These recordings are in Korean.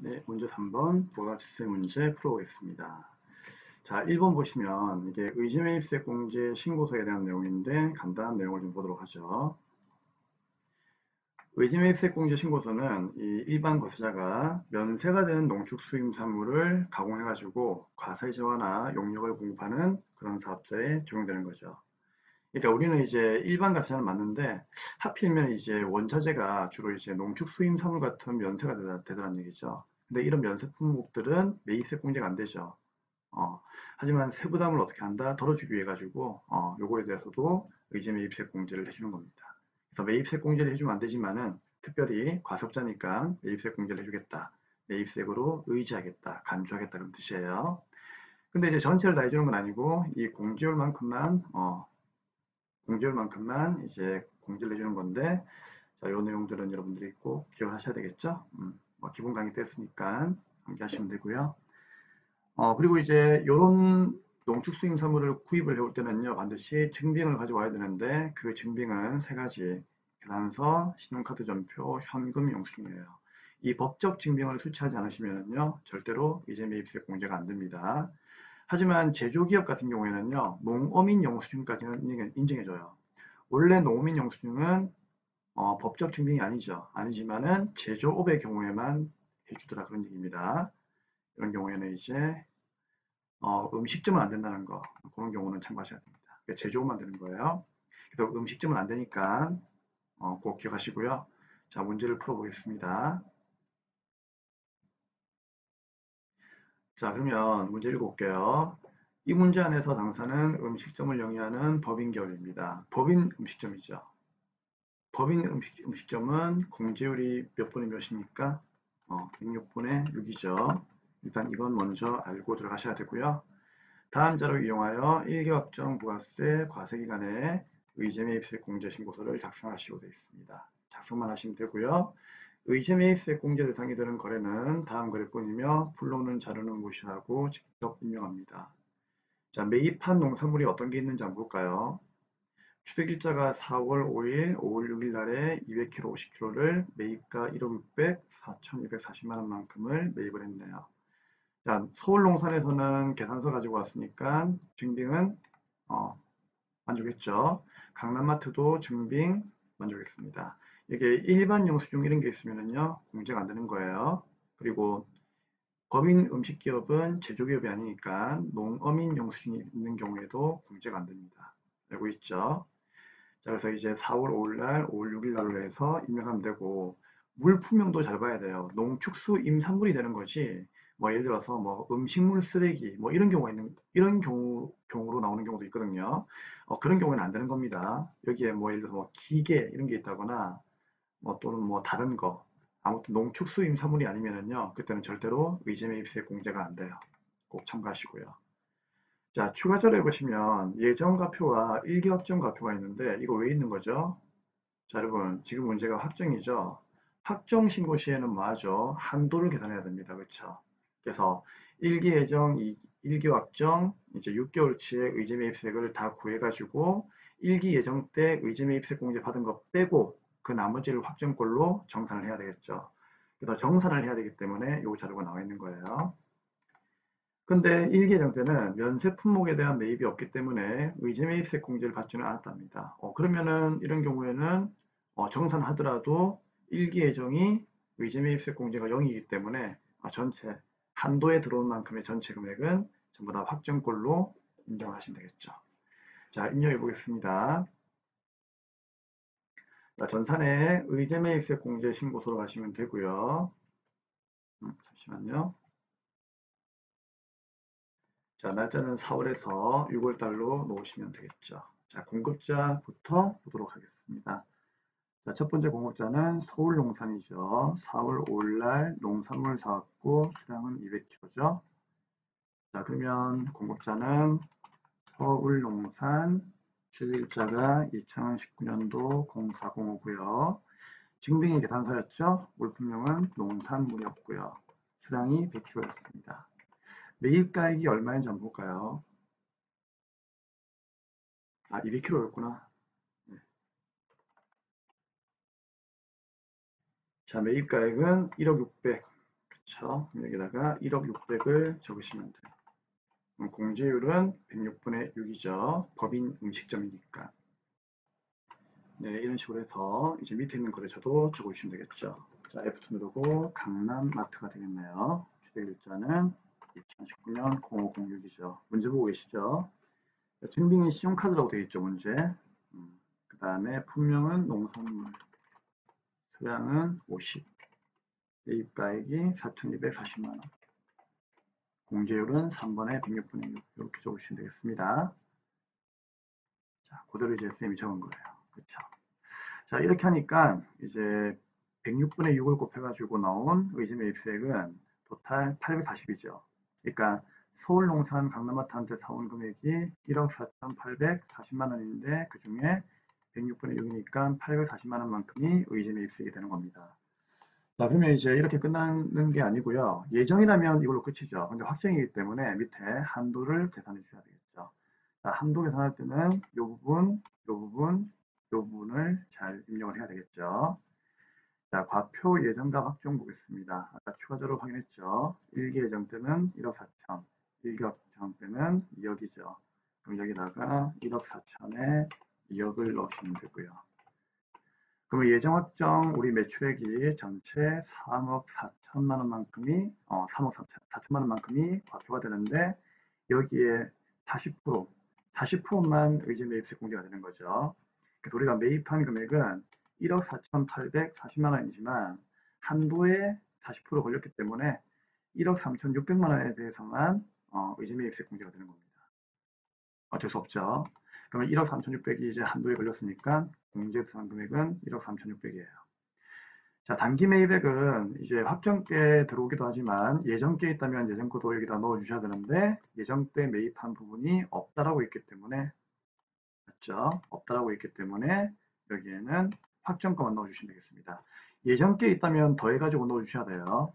네, 문제 3번 부가가치세 문제 풀어보겠습니다. 자, 1번 보시면 이게 의지매입세 공제 신고서에 대한 내용인데 간단한 내용을 좀 보도록 하죠. 의지매입세 공제 신고서는 이 일반 거래자가 면세가 되는 농축수임산물을 가공해가지고 과세지와나 용역을 공급하는 그런 사업자에 적용되는 거죠. 그러니까 우리는 이제 일반 가세는 맞는데 하필이면 이제 원자재가 주로 이제 농축수임산물 같은 면세가 되더란 얘기죠. 근데 이런 면세 품목들은 매입세 공제가 안 되죠. 어, 하지만 세부담을 어떻게 한다? 덜어주기 위해 가지고 요거에 대해서도 의제 매입세 공제를 해주는 겁니다. 그래서 매입세 공제를 해주면 안 되지만은 특별히 과세업자니까 매입세 공제를 해주겠다. 매입세로 의지하겠다, 간주하겠다 그런 뜻이에요. 근데 이제 전체를 다 해주는 건 아니고 이 공제율만큼만 이제 공제를 해주는 건데 자, 요 내용들은 여러분들이 꼭 기억하셔야 되겠죠? 뭐 기본 강의 때 했으니까 암기하시면 되고요. 그리고 이제 요런 농축수임사물을 구입을 해올 때는요, 반드시 증빙을 가져와야 되는데 그 증빙은 세 가지. 계산서, 신용카드 전표, 현금 영수증이에요. 이 법적 증빙을 수취하지 않으시면요, 절대로 이제 매입세 공제가 안 됩니다. 하지만 제조기업 같은 경우에는요, 농어민 영수증까지는 인정해줘요. 원래 농어민 영수증은 법적 증빙이 아니죠. 아니지만은 제조업의 경우에만 해주더라 그런 얘기입니다. 이런 경우에는 이제 음식점은 안 된다는 거 그런 경우는 참고하셔야 됩니다. 그러니까 제조업만 되는 거예요. 그래서 음식점은 안 되니까 꼭 기억하시고요. 자, 문제를 풀어보겠습니다. 자, 그러면 문제 읽어볼게요. 이 문제 안에서 당사는 음식점을 영위하는 법인 계열입니다. 법인 음식점이죠. 법인 음식점은 공제율이 몇 분의 몇입니까? 106분의 6이죠. 일단 이건 먼저 알고 들어가셔야 되고요. 다음 자료를 이용하여 1개월정 부가세 과세기간에 의제매입세 공제신고서를 작성하시고 되어 있습니다. 작성만 하시면 되고요. 의제매입세 공제 대상이 되는 거래는 다음 거래뿐이며 불러오는 자료는 무시하고 직접 임명합니다. 자, 매입한 농산물이 어떤 게 있는지 한번 볼까요? 추백일자가 4월 5일, 5월 6일 날에 200kg, 50kg를 매입가 1억 600, 4,240만 원만큼을 매입을 했네요. 자, 서울 농산에서는 계산서 가지고 왔으니까 증빙은 만족했죠. 강남마트도 증빙 만족했습니다. 이게 일반 영수증 이런 게 있으면요 공제가 안 되는 거예요. 그리고 법인 음식기업은 제조기업이 아니니까 농어민 영수증이 있는 경우에도 공제가 안 됩니다. 알고 있죠? 자, 그래서 이제 4월 5일 날, 5월 6일 날로 해서 입력하면 되고, 물품명도 잘 봐야 돼요. 농축수 임산물이 되는 거지. 뭐 예를 들어서 뭐 음식물 쓰레기 뭐 이런 경우가 있는 이런 경우로 나오는 경우도 있거든요. 그런 경우는 안 되는 겁니다. 여기에 뭐 예를 들어서 뭐 기계 이런 게 있다거나 뭐 또는 뭐 다른 거 아무튼 농축수 임산물이 아니면은요 그때는 절대로 의제매입세 공제가 안 돼요. 꼭 참고하시고요. 자, 추가 자료에 보시면 예정가표와 일기확정가표가 있는데 이거 왜 있는 거죠? 자, 여러분 지금 문제가 확정이죠. 확정 신고 시에는 뭐하죠? 한도를 계산해야 됩니다. 그렇죠? 그래서 일기 예정, 일기 확정, 이제 6개월치의 의제 매입세액을 다 구해가지고 일기 예정 때 의제 매입세 공제 받은 거 빼고 그 나머지를 확정꼴로 정산을 해야 되겠죠. 그래서 정산을 해야 되기 때문에 이 자료가 나와 있는 거예요. 근데 일개정 때는 면세 품목에 대한 매입이 없기 때문에 의제 매입세 공제를 받지는 않았답니다. 그러면은 이런 경우에는 정산하더라도 일기 예정이 의제 매입세 공제가 0이기 때문에 전체 한도에 들어온 만큼의 전체 금액은 전부 다 확정꼴로 인정을 하시면 되겠죠. 자, 입력해 보겠습니다. 자, 전산에 의제 매입세 공제 신고서로 가시면 되고요. 잠시만요. 자, 날짜는 4월에서 6월 달로 놓으시면 되겠죠. 자, 공급자부터 보도록 하겠습니다. 자, 첫 번째 공급자는 서울농산이죠. 4월 5일 날 농산물 사왔고 수량은 200kg죠. 자, 그러면 공급자는 서울농산, 주일자가 2019년도 0405고요. 증빙이 계산서였죠. 물품명은 농산물이었고요. 수량이 100kg였습니다. 매입가액이 얼마인지 한번 볼까요? 200kg였구나. 자, 매입가액은 1억 600. 그쵸? 여기다가 1억 600을 적으시면 돼요. 그럼 공제율은 106분의 6이죠. 법인 음식점이니까. 네, 이런 식으로 해서 이제 밑에 있는 거래처도 적어주시면 되겠죠. 자, F2 누르고 강남마트가 되겠네요. 휴대일자는 2019년 0506이죠. 문제 보고 계시죠? 증빙이 신용카드라고 되어 있죠, 문제. 그 다음에 품명은 농산물, 수량은 50, 매입가액이 4,240만원, 공제율은 3번에 106분의 6 이렇게 적으시면 되겠습니다. 자, 그대로 이제 쌤이 적은 거예요. 그쵸? 자, 이렇게 하니까 이제 106분의 6을 곱해가지고 나온 의지매입세액은 토탈 840이죠. 그러니까 서울농산 강남마트한테 사온 금액이 1억 4,840만 원인데 그 중에 106분의 6이니까 840만 원만큼이 의지매입세액이 되는 겁니다. 자, 그러면 이제 이렇게 끝나는 게 아니고요. 예정이라면 이걸로 끝이죠. 근데 확정이기 때문에 밑에 한도를 계산해 주셔야 되겠죠. 자, 한도 계산할 때는 이 부분, 이 부분, 이 부분을 잘 입력을 해야 되겠죠. 자, 과표 예정가 확정 보겠습니다. 아까 추가적으로 확인했죠. 1기 예정 때는 1억 4천, 1기 확정 때는 2억이죠. 그럼 여기다가 1억 4천에 2억을 넣으시면 되고요. 그럼 예정 확정 우리 매출액이 전체 3억 4천만 원만큼이 3억 4천만 원만큼이 과표가 되는데 여기에 40% 40%만 의제 매입세 공제가 되는 거죠. 그래서 우리가 매입한 금액은 1억 4,840만 원이지만 한도에 40% 걸렸기 때문에 1억 3,600만 원에 대해서만 의제 매입세 공제가 되는 겁니다. 어쩔 수 없죠. 그러면 1억 3,600이 이제 한도에 걸렸으니까 공제 부산 금액은 1억 3,600이에요. 자, 단기 매입액은 이제 확정가에 들어오기도 하지만 예정가에 있다면 예정가도 여기다 넣어 주셔야 되는데 예정때 매입한 부분이 없다라고 있기 때문에 맞죠? 없다라고 있기 때문에 여기에는 확정가만 넣어 주시면 되겠습니다. 예정가에 있다면 더해가지고 넣어 주셔야 돼요.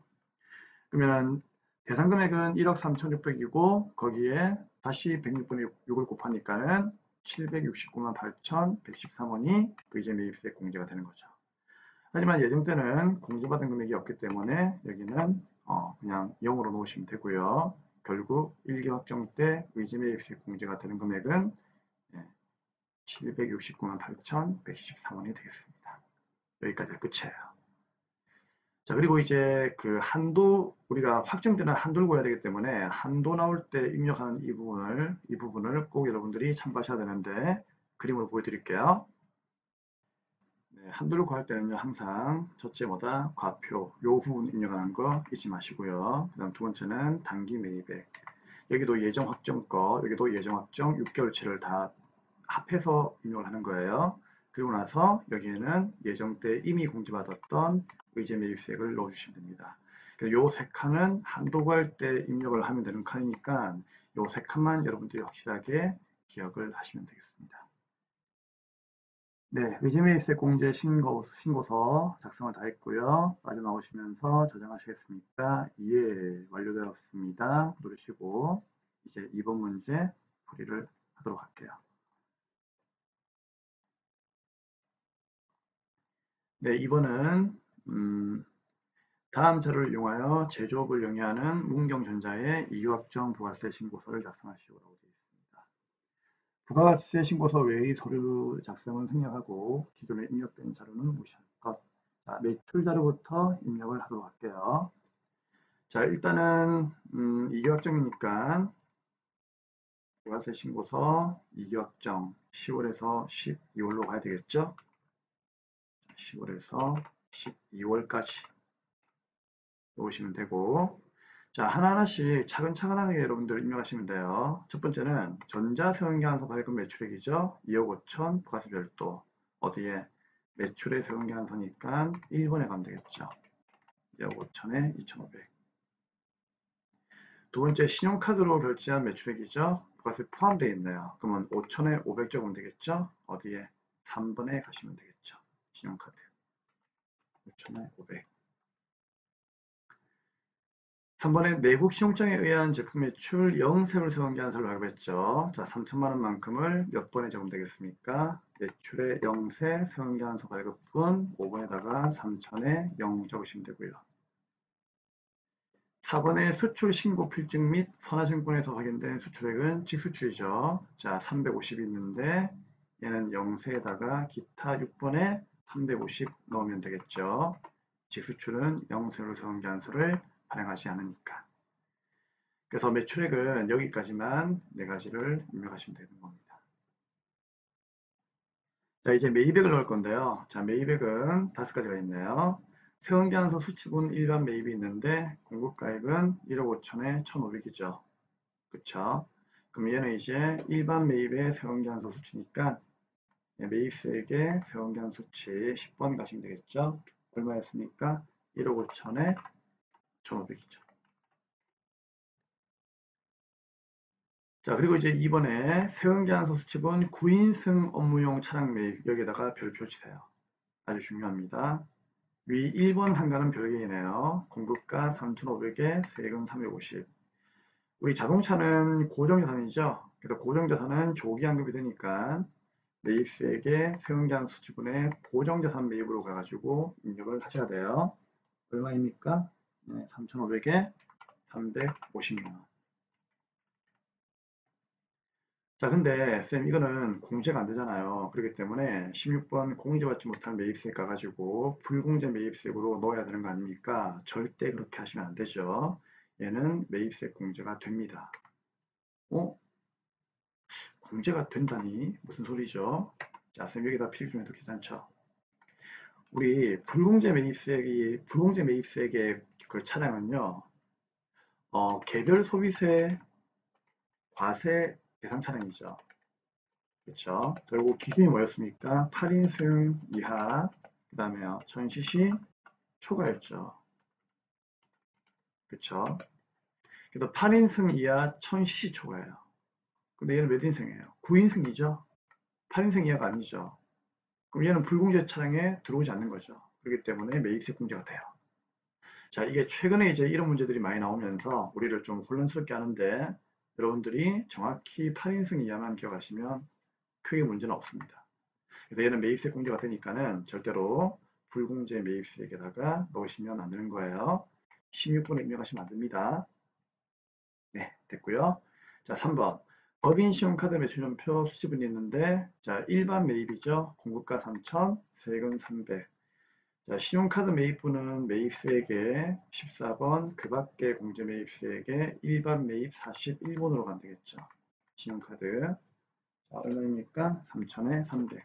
그러면 대상 금액은 1억 3,600이고 거기에 다시 106분의 6을 곱하니까는 769만 8,113원이 의제 매입세 공제가 되는 거죠. 하지만 예정 때는 공제받은 금액이 없기 때문에 여기는 그냥 0으로 놓으시면 되고요. 결국 1기 확정 때 의지 매입세 공제가 되는 금액은 769만 8,113원이 되겠습니다. 여기까지가 끝이에요. 자, 그리고 이제 그 한도, 우리가 확정되는 한도를 구해야 되기 때문에 한도 나올 때 입력하는 이 부분을 꼭 여러분들이 참고하셔야 되는데 그림으로 보여드릴게요. 네, 한도를 구할 때는요, 항상 첫째보다 과표, 요 부분 입력하는 거 잊지 마시고요. 그 다음 두 번째는 단기 매입액. 여기도 예정 확정 거, 여기도 예정 확정 6개월치를 다 합해서 입력을 하는 거예요. 그리고 나서 여기에는 예정 때 이미 공제받았던 의제 매입세액을 넣어주시면 됩니다. 요 세 칸은 한도 구할 때 입력을 하면 되는 칸이니까 요 세 칸만 여러분들이 확실하게 기억을 하시면 되겠습니다. 네, 의지매입세 공제 신고서 작성을 다 했고요. 빠져나오시면서 저장하시겠습니까? 예, 완료되었습니다. 누르시고 이제 2번 문제 풀이를 하도록 할게요. 네, 2번은 다음 자료를 이용하여 제조업을 영위하는 문경전자의 이규확정 부가세 신고서를 작성하시오라고 되어 있습니다. 부가세 신고서 외의 서류 작성은 생략하고 기존에 입력된 자료는 무시할 것. 자, 매출 자료부터 입력을 하도록 할게요. 자, 일단은 2기 확정이니까 부가세 신고서 2기 확정 10월에서 12월로 가야 되겠죠? 10월에서 12월까지 놓으시면 되고, 자, 하나하나씩 차근차근하게 여러분들 입력하시면 돼요. 첫 번째는 전자세원계환서 발급 매출액이죠. 2억 5천 부가세 별도. 어디에? 매출의 세원계환서니까 1번에 가면 되겠죠. 2억 5천에 2,500. 두 번째 신용카드로 결제한 매출액이죠. 부가세 포함되어 있네요. 그러면 5천에 500 적으면 되겠죠. 어디에? 3번에 가시면 되겠죠. 신용카드 5천에 500. 3번에 내국 신용장에 의한 제품 매출 영세율 세원계환서를 발급했죠. 자, 3천만 원만큼을 몇 번에 적으면 되겠습니까? 매출의 영세 세원계환서 발급분 5번에다가 3천에 0 적으시면 되고요. 4번의 수출 신고 필증 및 선화증권에서 확인된 수출액은 직수출이죠. 자, 350이 있는데 얘는 0세에다가 기타 6번에 350 넣으면 되겠죠. 직수출은 0세로 세운계산서를 발행하지 않으니까. 그래서 매출액은 여기까지만 4가지를 입력하시면 되는 겁니다. 자, 이제 매입액을 넣을 건데요. 자, 매입액은 5가지가 있네요. 세운계산서 수치분 일반 매입이 있는데 공급가액은 1억 5천에 1,500이죠. 그쵸? 그럼 얘는 이제 일반 매입의 세운계산서 수치니까 매입세액의 세운계산서 수치 10번 가시면 되겠죠? 얼마였습니까? 1억 5천에 1,500이죠. 자, 그리고 이제 이번에 세운계산서 수치분 9인승 업무용 차량 매입 여기에다가 별표 치세요. 아주 중요합니다. 위 1번 한가는 별개이네요. 공급가 3,500에 세금 350. 우리 자동차는 고정자산이죠. 그래서 고정자산은 조기환급이 되니까 매입세액의 세운계산서 수치분의 고정자산 매입으로 가가지고 입력을 하셔야 돼요. 얼마입니까? 네, 3,500에 350만원. 자, 근데 쌤 이거는 공제가 안 되잖아요. 그렇기 때문에 16번 공제받지 못한 매입세액 가가지고 불공제 매입세액으로 넣어야 되는 거 아닙니까? 절대 그렇게 하시면 안 되죠. 얘는 매입세액 공제가 됩니다. 공제가 된다니? 무슨 소리죠? 자, 쌤 여기다 필기 좀 해도 괜찮죠? 우리 불공제 매입세액의 그 차량은요, 개별 소비세 과세 대상 차량이죠. 그렇죠? 그리고 기준이 뭐였습니까? 8인승 이하, 그 다음에 1000cc 초과였죠. 그렇죠? 그래서 8인승 이하 1000cc 초과예요. 근데 얘는 몇 인승이에요? 9인승이죠? 8인승 이하가 아니죠. 그럼 얘는 불공제 차량에 들어오지 않는 거죠. 그렇기 때문에 매입세 공제가 돼요. 자, 이게 최근에 이제 이런 문제들이 많이 나오면서 우리를 좀 혼란스럽게 하는데 여러분들이 정확히 8인승 이하만 기억하시면 크게 문제는 없습니다. 그래서 얘는 매입세 공제가 되니까는 절대로 불공제 매입세액에다가 넣으시면 안 되는 거예요. 16번에 입력하시면 안 됩니다. 네, 됐고요. 자, 3번. 법인 신용카드 매출연표 수치분이 있는데, 자, 일반 매입이죠. 공급가 3,000, 세금 300. 자, 신용카드 매입분은 매입세액의 14번, 그 밖에 공제 매입세액의 일반 매입 41번으로 가면 되겠죠. 신용카드. 자, 얼마입니까? 3,000에 300.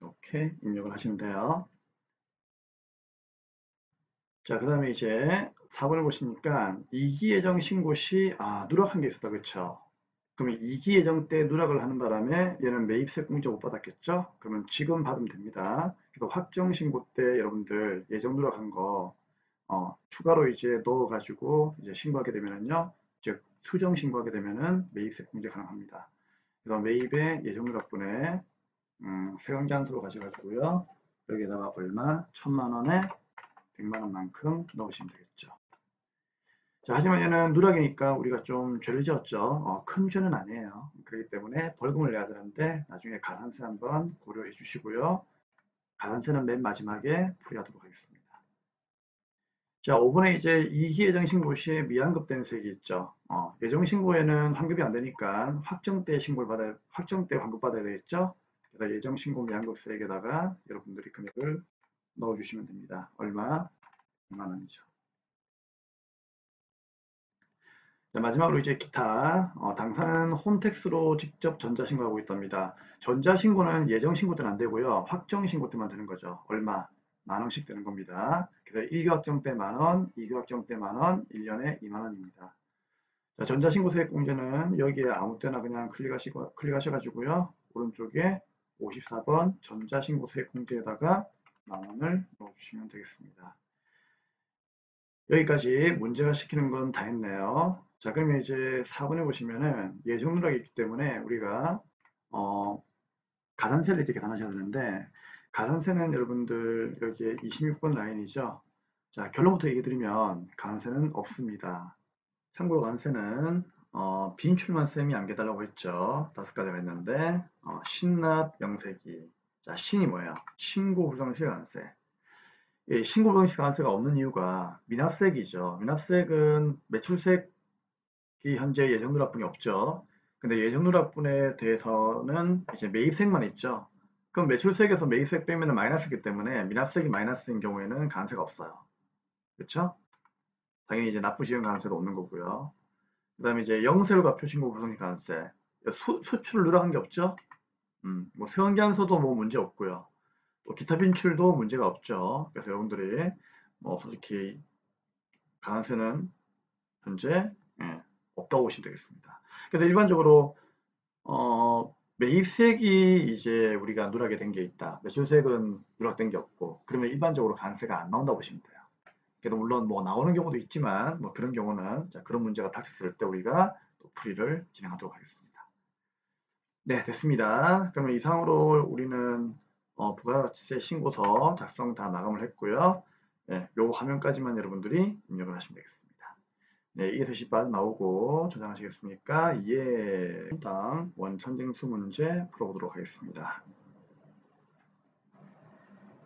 이렇게 입력을 하시면 돼요. 자, 그 다음에 이제 4번을 보시니까 이기예정 신고 시, 누락한 게 있었다. 그쵸? 그러면 이기예정 때 누락을 하는 바람에 얘는 매입세 공제 못 받았겠죠? 그러면 지금 받으면 됩니다. 그래서 확정 신고 때 여러분들 예정 누락한 거, 추가로 이제 넣어가지고 이제 신고하게 되면은요, 즉, 수정 신고하게 되면은 매입세 공제 가능합니다. 그래서 매입의 예정 누락분에 세관계한서로 가셔가지고요. 여기에다가 얼마? 1,000만원에 100만원만큼 넣으시면 되겠죠. 자, 하지만 얘는 누락이니까 우리가 좀 죄를 지었죠. 큰 죄는 아니에요. 그렇기 때문에 벌금을 내야 되는데 나중에 가산세 한번 고려해 주시고요. 가산세는 맨 마지막에 풀이하도록 하겠습니다. 자, 5번에 이제 이기예정 신고 시에 미환급된 세액이 있죠. 예정 신고에는 환급이 안 되니까 확정 때 환급 받아야 되겠죠. 그래서 예정 신고 미환급세액에다가 여러분들이 금액을 넣어주시면 됩니다. 얼마? 100만 원이죠. 자, 마지막으로 이제 기타, 당사는 홈택스로 직접 전자신고하고 있답니다. 전자신고는 예정신고 때는 안 되고요. 확정신고 때만 되는 거죠. 얼마? 10,000원씩 되는 겁니다. 그래서 1교 확정 때 10,000원, 2교 확정 때 10,000원, 1년에 20,000원입니다. 자, 전자신고세액 공제는 여기에 아무 때나 그냥 클릭하셔가지고요. 오른쪽에 54번 전자신고세액 공제에다가 10,000원을 넣어주시면 되겠습니다. 여기까지 문제가 시키는 건 다 했네요. 자, 그러면 이제 4번에 보시면은 예정 누락이 있기 때문에 우리가 가산세를 이제 계산하셔야 되는데 가산세는 여러분들 여기에 26번 라인이죠. 자, 결론부터 얘기 드리면 가산세는 없습니다. 참고로 가산세는 빈출만쌤이 안겨달라고 했죠. 5가지가 있는데 신납 명세기. 자, 신이 뭐예요? 신고 불성실 가산세. 예, 신고방식 관세가 없는 이유가 미납세액이죠. 미납세액은 매출세액이 현재 예정누락분이 없죠. 근데 예정누락분에 대해서는 이제 매입세액만 있죠. 그럼 매출세액에서 매입세액 빼면 마이너스이기 때문에 미납세액이 마이너스인 경우에는 관세가 없어요. 그렇죠? 당연히 이제 납부지연 관세도 없는 거고요. 그 다음에 이제 영세로 갚여 신고 불성립 관세. 수출 누락한 게 없죠? 뭐 세원기한서도 뭐 문제 없고요. 또 기타 빈출도 문제가 없죠. 그래서 여러분들이 뭐 솔직히 가산세는 현재 없다고 보시면 되겠습니다. 그래서 일반적으로 매입세액이 이제 우리가 누락이 된 게 있다. 매출세액은 누락된 게 없고 그러면 일반적으로 관세가 안 나온다고 보시면 돼요. 그래도 물론 뭐 나오는 경우도 있지만 뭐 그런 경우는 자, 그런 문제가 닥쳤을 때 우리가 또 풀이를 진행하도록 하겠습니다. 네, 됐습니다. 그러면 이상으로 우리는 부가가치세 신고서 작성 다 마감을 했고요. 네, 요 화면까지만 여러분들이 입력을 하시면 되겠습니다. 네, 이게 다시 빠져나오고 저장하시겠습니까? 예. 다음 원천징수 문제 풀어보도록 하겠습니다.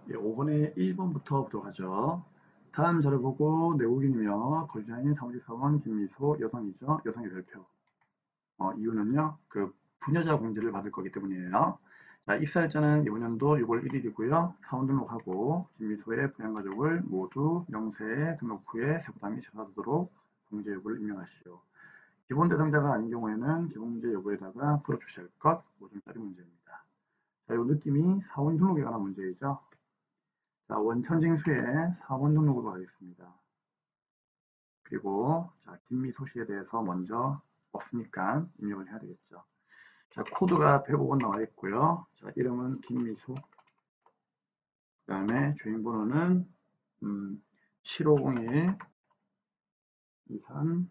예, 5번에 1번부터 보도록 하죠. 다음 자료 보고 내국인이며 권리자인 사무직사원 김미소 여성이죠. 여성의 별표. 이유는요. 그 부녀자 공제를 받을 거기 때문이에요. 자, 입사일자는 이번 연도 6월 1일이고요. 사원 등록하고 김미소의 부양가족을 모두 명세에 등록 후에 세부담이 제사되도록 공제 여부를 입력하시오. 기본 대상자가 아닌 경우에는 기본문제 여부에다가 풀어 주셔야 할 것 5점짜리 문제입니다. 자, 이 느낌이 사원 등록에 관한 문제이죠. 자, 원천징수의 사원 등록으로 가겠습니다. 그리고 자, 김미소 씨에 대해서 먼저 없으니까 입력을 해야 되겠죠. 자, 코드가 105번 나와 있고요. 자, 이름은 김미소. 그 다음에 주인번호는 7501 23,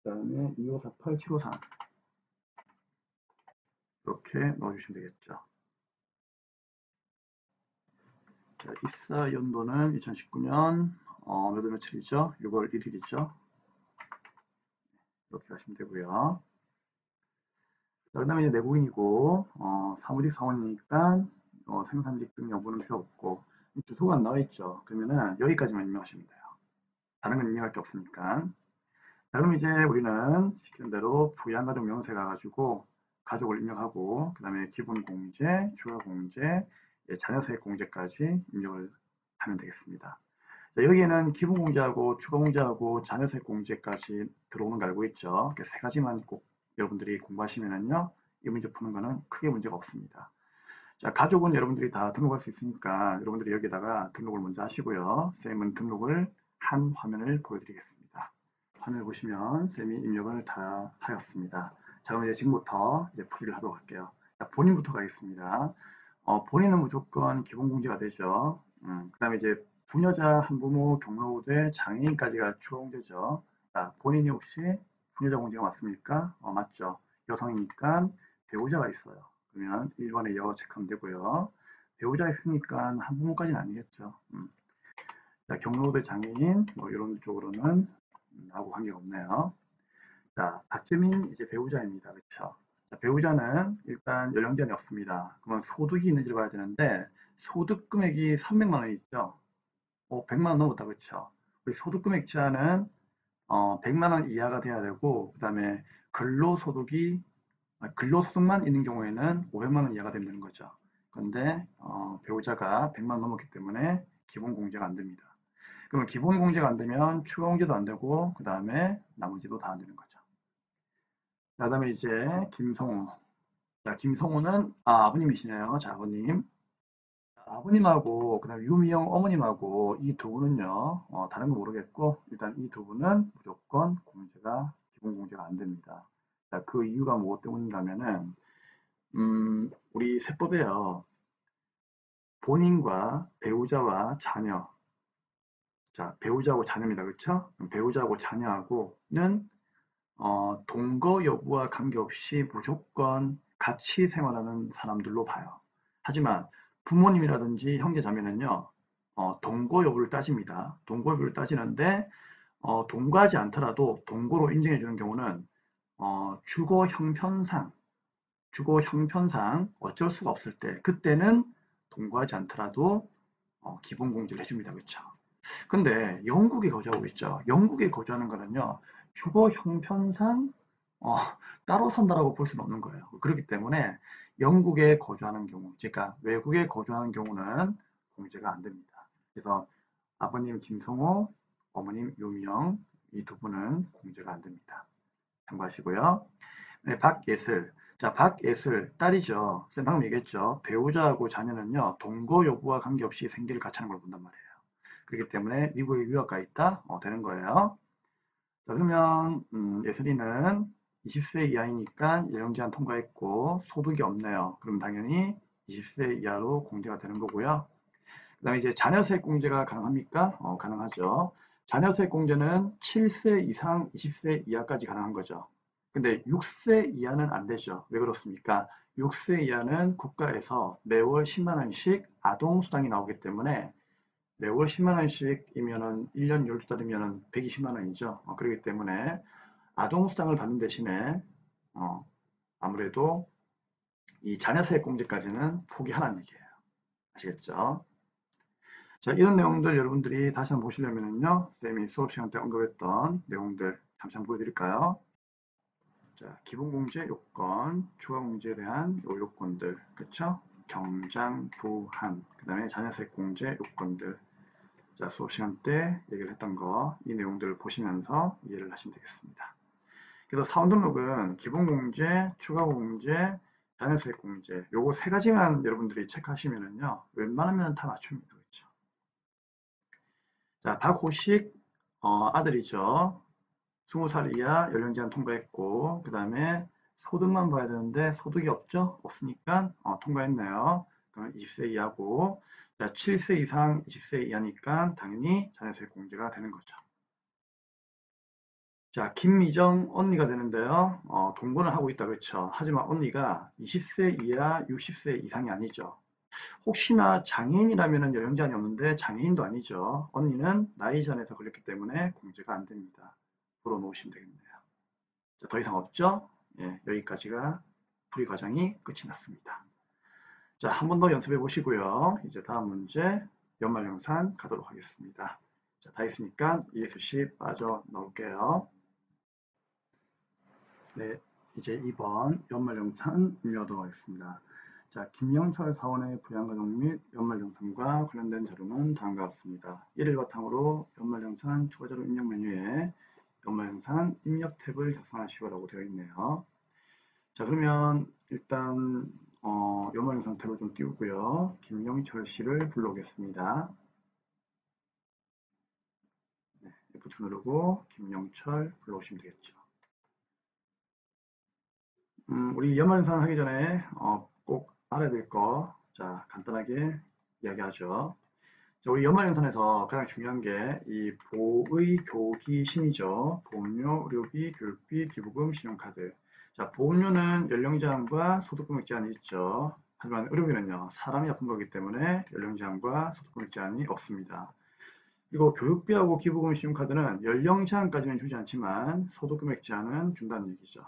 그 다음에 2548 753 이렇게 넣어주시면 되겠죠. 자, 입사 연도는 2019년 몇 월 며칠이죠? 6월 1일이죠. 이렇게 하시면 되고요. 자, 그 다음에 이제 내국인이고 사무직 사원이니까 생산직 등 여부는 필요 없고 주소가 안 나와 있죠. 그러면은 여기까지만 입력하시면 돼요. 다른 건 입력할 게 없으니까. 자, 그럼 이제 우리는 시키는 대로 부양가족 명세 가가지고 가족을 입력하고 그 다음에 기본 공제, 추가 공제, 자녀세액 공제까지 입력을 하면 되겠습니다. 자, 여기에는 기본 공제하고 추가 공제하고 자녀세액 공제까지 들어오는 거 알고 있죠? 세 가지만 꼭 여러분들이 공부하시면은요, 이 문제 푸는 거는 크게 문제가 없습니다. 자, 가족은 여러분들이 다 등록할 수 있으니까 여러분들이 여기다가 등록을 먼저 하시고요. 쌤은 등록을 한 화면을 보여드리겠습니다. 화면을 보시면 쌤이 입력을 다 하였습니다. 자, 그럼 이제 지금부터 이제 풀이를 하도록 할게요. 자, 본인부터 가겠습니다. 본인은 무조건 기본 공제가 되죠. 그 다음에 이제 부녀자, 한부모, 경로우대, 장애인까지가 추가 공제죠. 자, 본인이 혹시 부녀자 공제가 맞습니까? 맞죠. 여성이니까 배우자가 있어요. 그러면 1번에 여 체크하면 되고요. 배우자 있으니까 한부모까지는 아니겠죠. 자, 경로우대 장애인 뭐 이런 쪽으로는 나하고 관계가 없네요. 자, 박재민 이제 배우자입니다. 그렇죠? 자, 배우자는 일단 연령 제한이 없습니다. 그러면 소득이 있는지를 봐야 되는데 소득 금액이 300만 원 있죠. 100만 원 넘었다. 그렇죠? 우리 소득 금액 제한은 100만 원 이하가 돼야 되고 그다음에 근로소득이 근로소득만 있는 경우에는 500만 원 이하가 되는 거죠. 그런데 배우자가 100만 원 넘었기 때문에 기본 공제가 안 됩니다. 그러면 기본 공제가 안 되면 추가 공제도 안 되고 그 다음에 나머지도 다 안 되는 거죠. 그 다음에 이제 김성우. 자, 김성우는 아버님이시네요. 자, 아버님. 아버님하고 그다음 유미영 어머님하고 이 두 분은요. 다른 거 모르겠고 일단 이 두 분은 무조건 공제가 기본 공제가 안 됩니다. 자, 그 이유가 무엇 때문이냐면은 우리 세법에요. 본인과 배우자와 자녀. 자, 배우자하고 자녀입니다. 그렇죠? 배우자하고 자녀하고는 동거 여부와 관계없이 무조건 같이 생활하는 사람들로 봐요. 하지만 부모님이라든지 형제 자매는요, 동거 여부를 따집니다. 동거 여부를 따지는데 동거하지 않더라도 동거로 인정해 주는 경우는 주거 형편상 어쩔 수가 없을 때 그때는 동거하지 않더라도 기본 공제를 해줍니다. 그렇죠? 근데 영국에 거주하고 있죠. 영국에 거주하는 거는요, 주거 형편상 어, 따로 산다라고 볼 수는 없는 거예요. 그렇기 때문에 영국에 거주하는 경우, 그러니까 외국에 거주하는 경우는 공제가 안 됩니다. 그래서 아버님 김성호, 어머님 유미영 이 두 분은 공제가 안 됩니다. 참고하시고요. 네, 박예슬. 자, 박예슬 딸이죠. 쌤 방금 얘기했죠. 배우자하고 자녀는요, 동거 여부와 관계없이 생계를 같이 하는 걸 본단 말이에요. 그렇기 때문에 미국에 유학가 있다? 되는 거예요. 자, 그러면 예슬이는 20세 이하이니까 연령제한 통과했고 소득이 없네요. 그럼 당연히 20세 이하로 공제가 되는 거고요. 그 다음에 이제 자녀세액 공제가 가능합니까? 가능하죠. 자녀세액 공제는 7세 이상 20세 이하까지 가능한 거죠. 근데 6세 이하는 안 되죠. 왜 그렇습니까? 6세 이하는 국가에서 매월 10만 원씩 아동수당이 나오기 때문에 매월 10만 원씩이면은 1년 12달이면은 120만 원이죠. 그렇기 때문에 아동수당을 받는 대신에 어, 아무래도 이 자녀세액 공제까지는 포기하라는 얘기예요. 아시겠죠? 자, 이런 내용들 여러분들이 다시 한번 보시려면요. 쌤이 수업 시간 때 언급했던 내용들 잠시 한번 보여드릴까요? 자, 기본공제 요건, 추가공제에 대한 요 요건들, 그쵸? 경장, 부한, 그 다음에 자녀세액 공제 요건들. 자, 수업 시간 때 얘기를 했던 거, 이 내용들을 보시면서 이해를 하시면 되겠습니다. 그래서 사원 등록은 기본공제, 추가공제, 자녀세액 공제, 요거 세 가지만 여러분들이 체크하시면은요, 웬만하면 다 맞춥니다. 그렇죠? 자, 박호식 아들이죠. 20살 이하 연령제한 통과했고 그 다음에 소득만 봐야 되는데 소득이 없죠? 없으니까 통과했네요. 그러면 20세 이하고 자, 7세 이상 20세 이하니까 당연히 자녀세액 공제가 되는 거죠. 자, 김미정 언니가 되는데요. 동거는 하고 있다 그렇죠? 하지만 언니가 20세 이하 60세 이상이 아니죠. 혹시나 장애인이라면 연령 제한이 없는데 장애인도 아니죠. 언니는 나이 제한에서 걸렸기 때문에 공제가 안 됩니다. 풀어놓으시면 되겠네요. 자, 더 이상 없죠? 예, 여기까지가 풀이 과정이 끝이 났습니다. 자, 한 번 더 연습해 보시고요. 이제 다음 문제 연말영산 가도록 하겠습니다. 자, 다 했으니까 ESC 빠져 넣을게요. 네, 이제 2번 연말영산 임의하도록 하겠습니다. 자, 김영철 사원의 부양가정 및 연말정산과 관련된 자료는 다음과 같습니다. 이를 바탕으로 연말정산 추가자료 입력 메뉴에 연말정산 입력 탭을 작성하시오라고 되어 있네요. 자, 그러면 일단 연말정산 탭을 좀 띄우고요. 김영철 씨를 불러오겠습니다. 네, F2 누르고 김영철 불러오시면 되겠죠. 우리 연말정산 하기 전에 꼭 알아야 될 거, 자, 간단하게 이야기하죠. 자, 우리 연말정산에서 가장 중요한 게 이 보의, 교기, 신이죠. 보험료, 의료비, 교육비, 기부금, 신용카드. 자, 보험료는 연령제한과 소득금액 제한이 있죠. 하지만 의료비는요, 사람이 아픈 거기 때문에 연령제한과 소득금액 제한이 없습니다. 그리고 교육비하고 기부금, 신용카드는 연령제한까지는 주지 않지만 소득금액 제한은 준다는 얘기죠.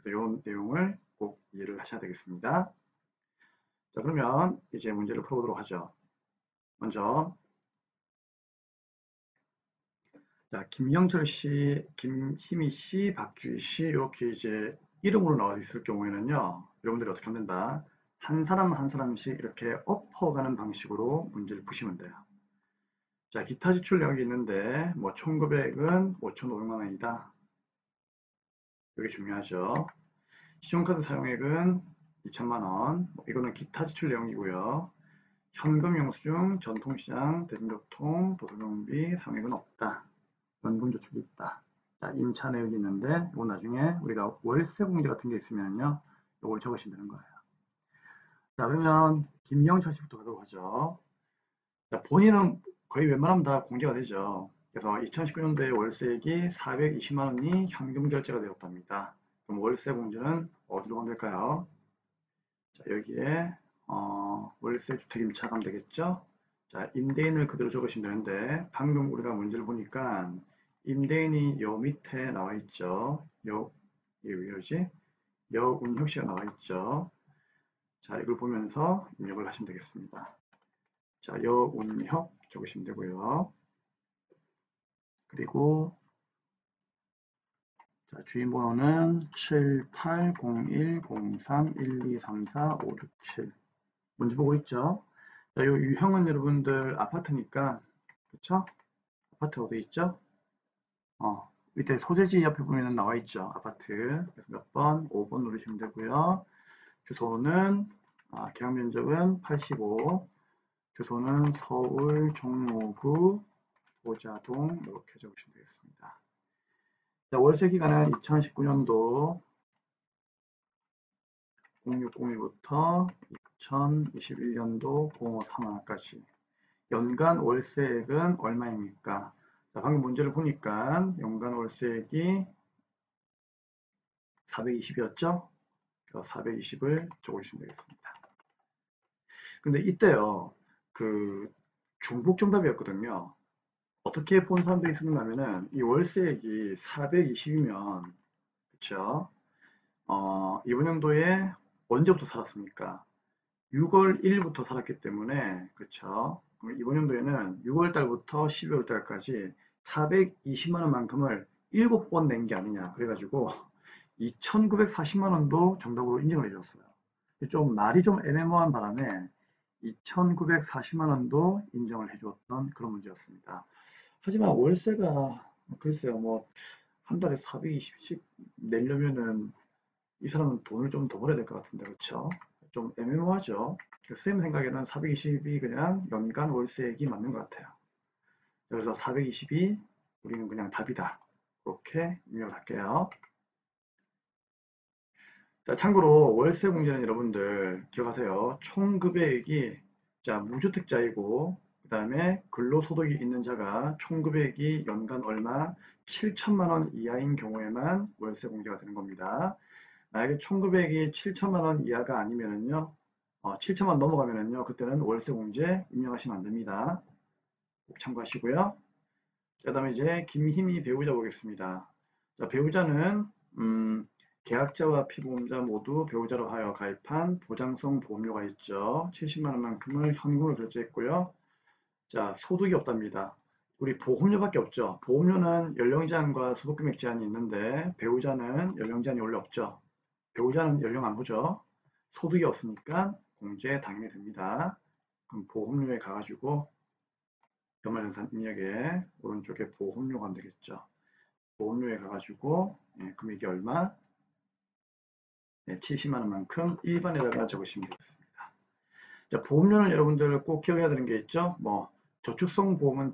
그래서 이 내용을 꼭 이해를 하셔야 되겠습니다. 자, 그러면 이제 문제를 풀어보도록 하죠. 먼저 자, 김영철 씨, 김희미 씨, 박주희 씨 이렇게 이제 이름으로 나와 있을 경우에는요. 여러분들이 어떻게 하면 된다. 한 사람 한 사람씩 이렇게 엎어가는 방식으로 문제를 푸시면 돼요. 자, 기타 지출 내역이 있는데 뭐 총금액은 5,500만 원이다. 이게 중요하죠. 신용카드 사용액은 2천만 원. 이거는 기타 지출 내용이고요. 현금 영수증, 전통시장, 대중교통, 도서경비 사용액은 없다. 연금 저축이 있다. 자, 임차 내역이 있는데 이거 나중에 우리가 월세 공제 같은 게 있으면요. 이걸 적으시면 되는 거예요. 자, 그러면 김영철 씨부터 가도록 하죠. 자, 본인은 거의 웬만하면 다 공제가 되죠. 그래서 2019년도에 월세액이 420만 원이 현금 결제가 되었답니다. 그럼 월세 공제는 어디로 가면 될까요? 자, 여기에 월세 주택 임차 가면 되겠죠? 자, 임대인을 그대로 적으시면 되는데 방금 우리가 문제를 보니까 임대인이 요 밑에 나와 있죠. 이게 왜 이러지? 여운혁 씨가 나와 있죠. 자, 이걸 보면서 입력을 하시면 되겠습니다. 자, 여운혁 적으시면 되고요. 그리고 자, 주인번호는 78010312345667. 뭔지 보고 있죠? 자, 요 유형은 여러분들 아파트니까, 그쵸? 아파트 어디 있죠? 밑에 소재지 옆에 보면 나와 있죠. 아파트. 그래서 몇 번? 5번 누르시면 되고요. 주소는, 계약 면적은 85. 주소는 서울 종로구 보자동 이렇게 적으시면 되겠습니다. 자, 월세 기간은 2019년도 0601부터 2021년도 0531까지. 연간 월세액은 얼마입니까? 자, 방금 문제를 보니까 연간 월세액이 420이었죠? 420을 적어주시면 되겠습니다. 근데 이때요, 그 중복 정답이었거든요. 어떻게 본 사람들이 있었냐면은 이 월세액이 420이면, 그쵸? 이번 연도에 언제부터 살았습니까? 6월 1일부터 살았기 때문에, 그쵸? 그럼 이번 연도에는 6월 달부터 12월 달까지 420만 원만큼을 7번 낸 게 아니냐. 그래가지고 2,940만 원도 정답으로 인정을 해줬어요. 좀 말이 좀 애매모호한 바람에 2,940만 원도 인정을 해주었던 그런 문제였습니다. 하지만 월세가 글쎄요, 뭐 한 달에 420씩 내려면은 이 사람은 돈을 좀 더 벌어야 될 것 같은데, 그렇죠? 좀 애매모호하죠. 쌤 생각에는 420이 그냥 연간 월세액이 맞는 것 같아요. 그래서 420이 우리는 그냥 답이다. 그렇게 입력을 할게요. 자, 참고로 월세 공제는 여러분들 기억하세요. 총 급여액이 자, 무주택자이고 그 다음에 근로소득이 있는 자가 총 급여액이 연간 얼마 7천만 원 이하인 경우에만 월세 공제가 되는 겁니다. 만약에 총 급여액이 7천만 원 이하가 아니면은요, 7천만 원 넘어가면은요, 그때는 월세 공제 입력하시면 안 됩니다. 꼭 참고하시고요. 그 다음에 이제 김희미 배우자 보겠습니다. 자, 배우자는 계약자와 피보험자 모두 배우자로 하여 가입한 보장성 보험료가 있죠. 70만 원만큼을 현금으로 결제했고요. 자, 소득이 없답니다. 우리 보험료밖에 없죠. 보험료는 연령 제한과 소득 금액 제한이 있는데 배우자는 연령 제한이 원래 없죠. 배우자는 연령 안 보죠. 소득이 없으니까 공제 당연히 됩니다. 그럼 보험료에 가가지고 연말정산 입력에 오른쪽에 보험료가 하면 되겠죠. 보험료에 가가지고 금액이 얼마? 70만 원만큼 일반에다가 적으시면 되겠습니다. 자, 보험료는 여러분들 꼭 기억해야 되는 게 있죠. 뭐 저축성 보험은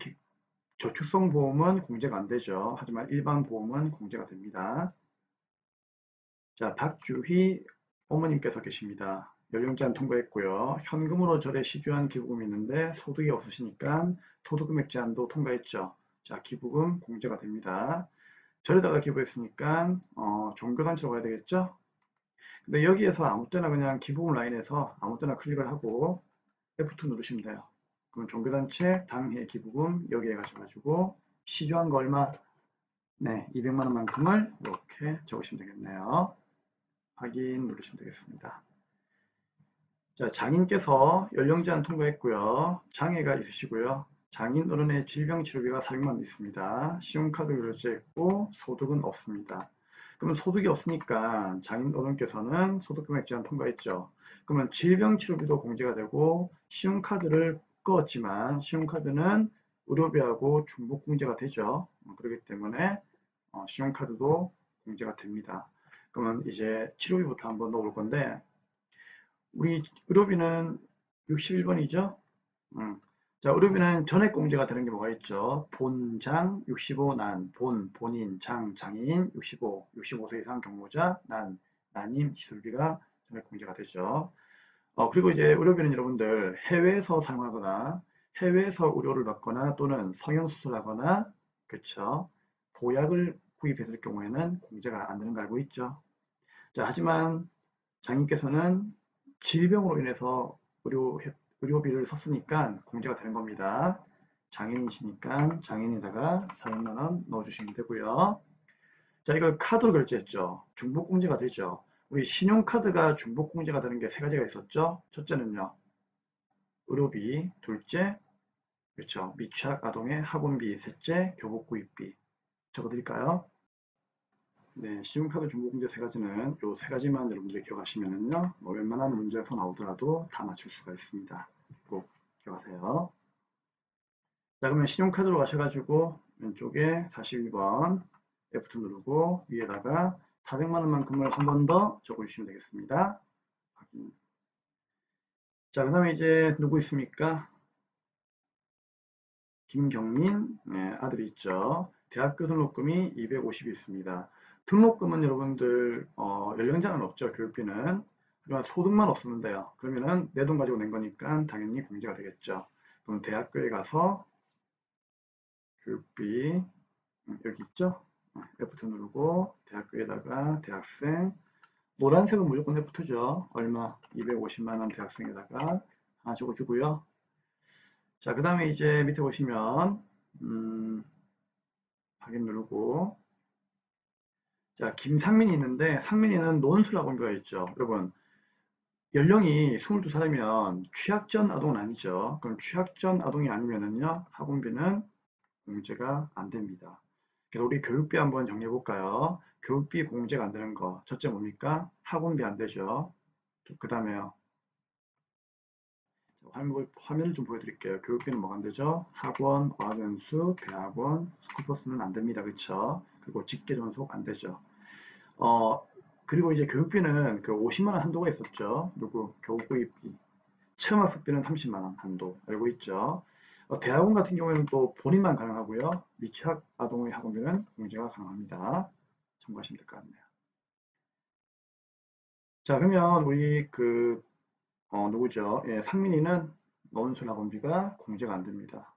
공제가 안 되죠. 하지만 일반 보험은 공제가 됩니다. 자, 박주희 어머님께서 계십니다. 연령 제한 통과했고요. 현금으로 절에 시주한 기부금이 있는데 소득이 없으시니까 소득금액 제한도 통과했죠. 자, 기부금 공제가 됩니다. 절에다가 기부했으니까 종교단체로 가야 되겠죠. 근데 여기에서 아무 때나 그냥 기부금 라인에서 아무 때나 클릭을 하고 F2 누르시면 돼요. 그럼 종교단체 당해 기부금 여기에 가셔가지고 시주한 거 얼마? 네, 200만 원만큼을 이렇게 적으시면 되겠네요. 확인 누르시면 되겠습니다. 자, 장인께서 연령 제한 통과했고요. 장애가 있으시고요. 장인 어른의 질병치료비가 400만 원 있습니다. 신용카드 결제했고 소득은 없습니다. 그러면 소득이 없으니까 장인 어른께서는 소득금액 제한 통과했죠. 그러면 질병치료비도 공제가 되고 신용카드를 껐지만 신용카드는 의료비하고 중복 공제가 되죠. 그렇기 때문에 신용카드도 공제가 됩니다. 그러면 이제 치료비부터 한번 넣어볼 건데 우리 의료비는 61번이죠. 자, 의료비는 전액 공제가 되는 게 뭐가 있죠? 본장 65, 본인, 장인 65, 65세 이상 경무자, 난임, 시술비가 전액 공제가 되죠. 그리고 이제 의료비는 여러분들 해외에서 사용하거나 해외에서 의료를 받거나 또는 성형수술하거나 그쵸? 보약을 구입했을 경우에는 공제가 안 되는 거 알고 있죠. 자, 하지만 장님께서는 질병으로 인해서 의료비를 썼으니까 공제가 되는 겁니다. 장애인이시니까 장애인에다가 400만 원 넣어주시면 되고요. 자, 이걸 카드로 결제했죠. 중복공제가 되죠. 우리 신용카드가 중복공제가 되는 게 세 가지가 있었죠. 첫째는요. 의료비 둘째, 그렇죠. 미취학 아동의 학원비 셋째, 교복구입비 적어드릴까요? 네, 신용카드 중복문제 세 가지는 요 세 가지만 여러분들이 기억하시면은요, 뭐 웬만한 문제에서 나오더라도 다 맞출 수가 있습니다. 꼭 기억하세요. 자, 그러면 신용카드로 가셔가지고 왼쪽에 42번 F2 누르고 위에다가 400만 원만큼을 한 번 더 적어주시면 되겠습니다. 확인. 자, 그 다음에 이제 누구 있습니까? 김경민 아들이 있죠. 대학교 등록금이 250이 있습니다. 등록금은 여러분들 연령자는 없죠. 교육비는. 하지만 소득만 없으면 돼요. 그러면은 내 돈 가지고 낸 거니까 당연히 공제가 되겠죠. 그럼 대학교에 가서 교육비 여기 있죠. F2 누르고 대학교에다가 대학생 노란색은 무조건 F2죠. 얼마? 250만 원 대학생에다가 하나 적어주고요. 자, 그 다음에 이제 밑에 보시면 확인 누르고 자, 김상민이 있는데 상민이는 논술학원비가 있죠. 여러분 연령이 22살이면 취학전 아동은 아니죠. 그럼 취학전 아동이 아니면은요 학원비는 공제가 안 됩니다. 그래서 우리 교육비 한번 정리해 볼까요? 교육비 공제가 안 되는 거 첫째 뭡니까? 학원비 안 되죠. 그 다음에요. 화면을 좀 보여드릴게요. 교육비는 뭐가 안 되죠? 학원, 어학연수, 대학원, 스쿨버스는 안 됩니다. 그쵸? 그리고 직계존속 안 되죠. 어, 그리고 이제 교육비는 그 50만 원 한도가 있었죠. 누구? 교구입비. 체험학습비는 30만 원 한도 알고 있죠. 대학원 같은 경우에는 또 본인만 가능하고요. 미취학 아동의 학원비는 공제가 가능합니다. 참고하시면 될 것 같네요. 자, 그러면 우리 그 누구죠? 예, 상민이는 논술 학원비가 공제가 안 됩니다.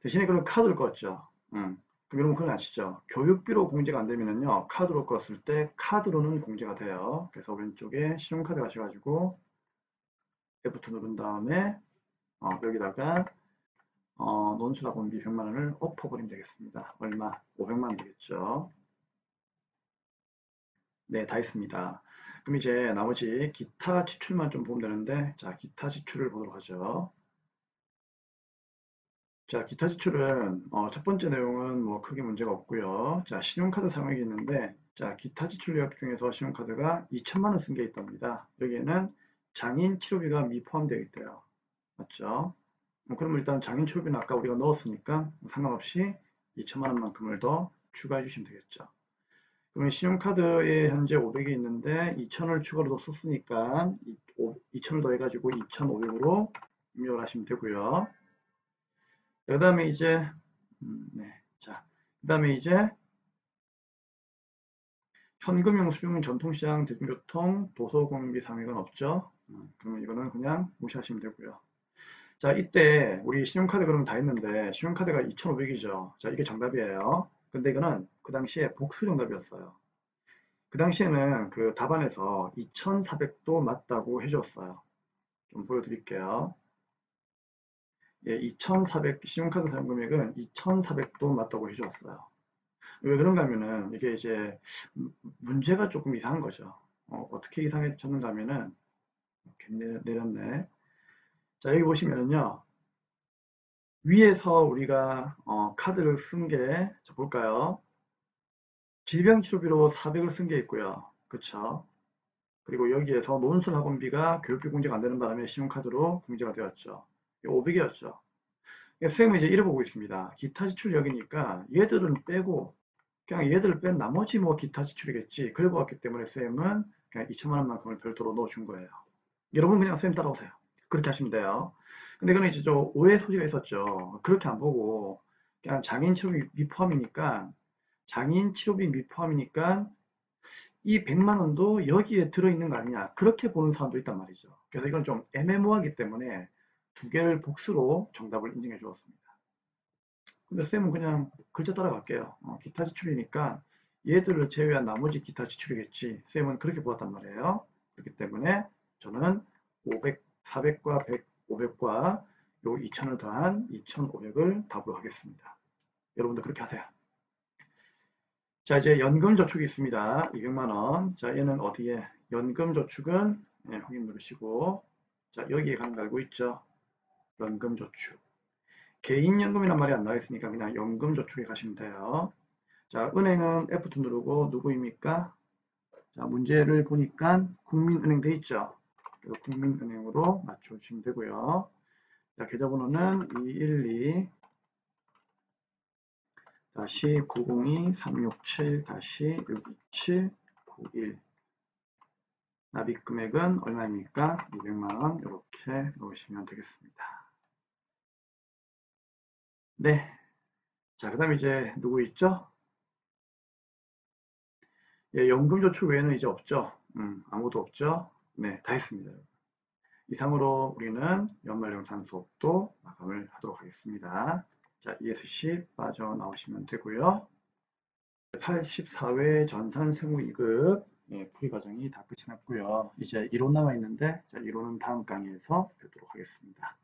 대신에 그럼 카드를 껐죠. 그럼 여러분 그건 아시죠? 교육비로 공제가 안 되면은요, 카드로 껐을 때 카드로는 공제가 돼요. 그래서 왼쪽에 신용카드 가셔가지고 F2 누른 다음에 여기다가 논술학원비 100만 원을 엎어버리면 되겠습니다. 얼마? 500만 원 되겠죠. 네, 다 있습니다. 그럼 이제 나머지 기타 지출만 좀 보면 되는데, 자, 기타 지출을 보도록 하죠. 자, 기타 지출은 첫 번째 내용은 뭐 크게 문제가 없고요. 자, 신용카드 사용액이 있는데, 자, 기타 지출 내역 중에서 신용카드가 2천만 원 쓴 게 있답니다. 여기에는 장인 치료비가 미포함되어 있대요. 맞죠? 그러면 일단 장인 치료비는 아까 우리가 넣었으니까 상관없이 2천만 원만큼을 더 추가해 주시면 되겠죠. 그러면 신용카드에 현재 500이 있는데 2천을 추가로 더 썼으니까 2천을 더 해가지고 2,500으로 입력을 하시면 되고요. 그 다음에 이제 네. 자, 그 다음에 이제 현금 영수증, 전통시장, 대중교통, 도서공비 상액은 없죠. 그러면 이거는 그냥 무시하시면 되고요. 자, 이때 우리 신용카드 그러면 다 했는데 신용카드가 2,500이죠. 자, 이게 정답이에요. 근데 이거는 그 당시에 복수 정답이었어요. 그 당시에는 그 답안에서 2,400도 맞다고 해줬어요. 좀 보여드릴게요. 예, 2,400 신용카드 사용 금액은 2,400도 맞다고 해줬어요. 왜 그런가 하면은 이게 이제 문제가 조금 이상한 거죠. 어떻게 이상해졌는가 하면은 이렇게 내렸네. 자, 여기 보시면은요. 위에서 우리가 카드를 쓴 게 볼까요? 질병치료비로 400을 쓴 게 있고요. 그쵸? 그리고 여기에서 논술 학원비가 교육비 공제가 안 되는 바람에 신용카드로 공제가 되었죠. 500이었죠. 선생님은 이제 이래 보고 있습니다. 기타 지출 여기니까 얘들은 빼고 그냥 얘들을 뺀 나머지 뭐 기타 지출이겠지. 그래 보았기 때문에 쌤은 그냥 2천만 원만큼을 별도로 넣어준 거예요. 여러분 그냥 쌤 따라오세요. 그렇게 하시면 돼요. 근데 이거는 이제 좀 오해 소지가 있었죠. 그렇게 안 보고 그냥 장애인 치료비 미포함이니까 장애인 치료비 미포함이니까 이 100만 원도 여기에 들어있는 거 아니냐 그렇게 보는 사람도 있단 말이죠. 그래서 이건 좀 애매모호하기 때문에 두 개를 복수로 정답을 인증해 주었습니다. 근데 쌤은 그냥 글자 따라갈게요. 기타 지출이니까 얘들을 제외한 나머지 기타 지출이겠지. 쌤은 그렇게 보았단 말이에요. 그렇기 때문에 저는 500, 400과 100, 500과 요 2000을 더한 2500을 답으로 하겠습니다. 여러분도 그렇게 하세요. 자, 이제 연금저축이 있습니다. 200만원. 자, 얘는 어디에? 연금저축은 확인 누르시고 자, 여기에 가는 거 알고 있죠? 연금저축. 개인연금이란 말이 안 나와있으니까 그냥 연금저축에 가시면 돼요. 자, 은행은 F2 누르고 누구입니까? 자, 문제를 보니까 국민은행 돼 있죠. 그래서 국민은행으로 맞춰주시면 되고요. 자, 계좌번호는 212-902-367-62791. 납입금액은 얼마입니까? 200만원 이렇게 넣으시면 되겠습니다. 네. 자, 그 다음에 이제 누구 있죠? 예, 연금저축 외에는 이제 없죠. 아무도 없죠. 네, 다 했습니다. 이상으로 우리는 연말정산 수업도 마감을 하도록 하겠습니다. 자, ES10 빠져나오시면 되고요. 84회 전산세무2급 풀이 과정이 다 끝이 났고요. 이제 이론 남아 있는데, 자, 이론은 다음 강의에서 뵙도록 하겠습니다.